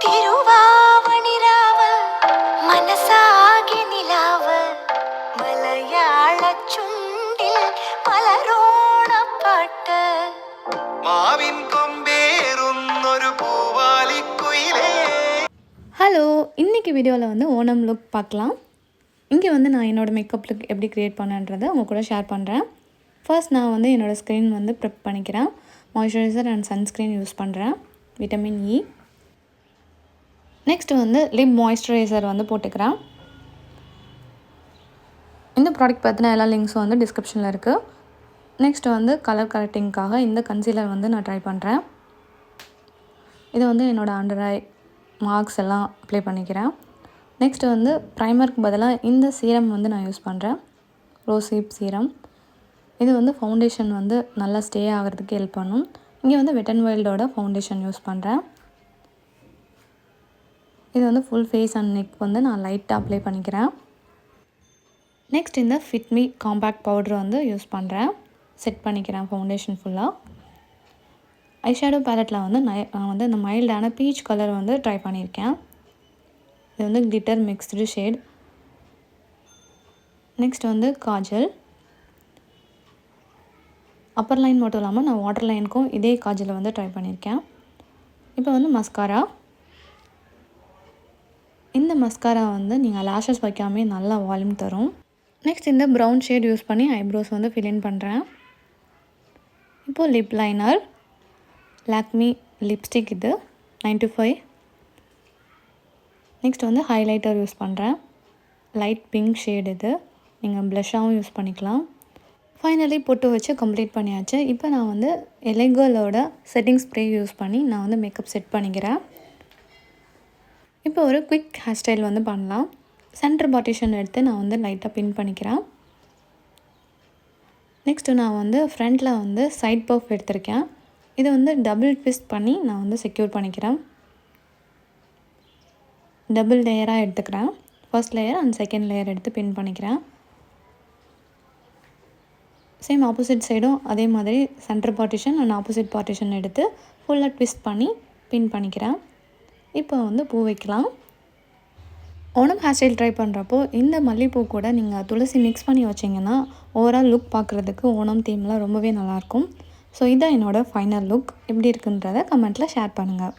തിരുവാവണിരാവ മനസാകെ നിലാവ മലയാള ചുണ്ടിൽ മലരോണപ്പാട്ട് മാവിൻ കൊമ്പേറുന്നൊരു പൂവാലിക്കുയിലേ. ஹலோ, இன்றைக்கி வீடியோவில் வந்து ஓணம் லுக் பார்க்கலாம். இங்கே வந்து நான் என்னோடய மேக்கப் லுக் எப்படி க்ரியேட் பண்ணேன்றதை உங்கள் கூட ஷேர் பண்ணுறேன். ஃபர்ஸ்ட் நான் வந்து என்னோடய ஸ்க்ரீன் வந்து ப்ரிப் பண்ணிக்கிறேன். மாய்ஸ்சரைசர் அண்ட் சன்ஸ்க்ரீன் யூஸ் பண்ணுறேன், விட்டமின் இ. நெக்ஸ்ட்டு வந்து லிப் மாய்ஸ்சரைசர் வந்து போட்டுக்கிறேன். இந்த ப்ராடக்ட் பற்றின எல்லா லிங்க்ஸும் வந்து டிஸ்கிரிப்ஷனில் இருக்குது. நெக்ஸ்ட்டு வந்து கலர் கரெக்டிங்காக இந்த கன்சீலர் வந்து நான் ட்ரை பண்ணுறேன். இதை வந்து என்னோடய அண்டர் ஐ மார்க்ஸ் எல்லாம் அப்ளை பண்ணிக்கிறேன். நெக்ஸ்ட்டு வந்து ப்ரைமருக்கு பதிலாக இந்த சீரம் வந்து நான் யூஸ் பண்ணுறேன், ரோஸ் ஹிப் சீரம். இது வந்து ஃபவுண்டேஷன் வந்து நல்லா ஸ்டே ஆகிறதுக்கு ஹெல்ப் பண்ணும். இங்கே வந்து வெட் அண்ட் வைல்டோட ஃபவுண்டேஷன் யூஸ் பண்ணுறேன். இது வந்து ஃபுல் ஃபேஸ் அண்ட் நெக் வந்து நான் லைட்டாக அப்ளை பண்ணிக்கிறேன். நெக்ஸ்ட் இந்த ஃபிட்மி காம்பேக்ட் பவுடர் வந்து யூஸ் பண்ணுறேன், செட் பண்ணிக்கிறேன் ஃபவுண்டேஷன் ஃபுல்லாக. ஐஷேடோ பேலட்டில் வந்து நான் வந்து இந்த மைல்டான பீச் கலர் வந்து ட்ரை பண்ணியிருக்கேன். இது வந்து கிளிட்டர் மிக்ஸ்டு ஷேட். நெக்ஸ்ட் வந்து காஜல். அப்பர் லைன் மட்டும் இல்லாமல் நான் வாட்டர் லைனுக்கும் இதே காஜலை வந்து ட்ரை பண்ணியிருக்கேன். இப்போ வந்து மஸ்காரா. இந்த மஸ்காரா வந்து நீங்கள் லேஷஸ் வைக்காமே நல்லா வால்யூம் தரும். நெக்ஸ்ட் இந்த ப்ரௌன் ஷேட் யூஸ் பண்ணி ஐப்ரோஸ் வந்து ஃபில் இன் பண்ணுறேன். இப்போது லிப் லைனர், லாக்மி லிப்ஸ்டிக், இது 95. நெக்ஸ்ட் வந்து ஹைலைட்டர் யூஸ் பண்ணுறேன், லைட் பிங்க் ஷேட். இது நீங்கள் ப்ளஷ்ஷாகவும் யூஸ் பண்ணிக்கலாம். ஃபைனலி பொட்டு வச்சு கம்ப்ளீட் பண்ணியாச்சு. இப்போ நான் வந்து எலைகலோட செட்டிங் ஸ்ப்ரே யூஸ் பண்ணி நான் வந்து மேக்கப் செட் பண்ணிக்கிறேன். இப்போ ஒரு குயிக் ஹேர் ஸ்டைல் வந்து பண்ணலாம். சென்டர் பார்ட்டிஷன் எடுத்து நான் வந்து லைட்டாக பின் பண்ணிக்கிறேன். நெக்ஸ்ட்டு நான் வந்து ஃப்ரண்ட்டில் வந்து சைட் பஃப் எடுத்திருக்கேன். இதை வந்து டபுள் ட்விஸ்ட் பண்ணி நான் வந்து செக்யூர் பண்ணிக்கிறேன். டபுள் லேயராக எடுத்துக்கிறேன். First layer and second layer எடுத்து பின் பண்ணிக்கிறேன். சேம் ஆப்போசிட் சைடும் அதே மாதிரி centre partition and opposite partition எடுத்து ஃபுல்லாக ட்விஸ்ட் பண்ணி பின் பண்ணிக்கிறேன். இப்போ வந்து பூ வைக்கலாம். ஓணம் ஹேர் ஸ்டைல் ட்ரை பண்ணுறப்போ இந்த மல்லிகைப்பூ கூட நீங்கள் துளசி மிக்ஸ் பண்ணி வச்சிங்கன்னா ஓவரால் லுக் பார்க்குறதுக்கு ஓணம் தீமில் ரொம்பவே நல்லாயிருக்கும். ஸோ இதான் என்னோடய ஃபைனல் லுக். எப்படி இருக்குன்றதை கமெண்ட்டில் ஷேர் பண்ணுங்கள்.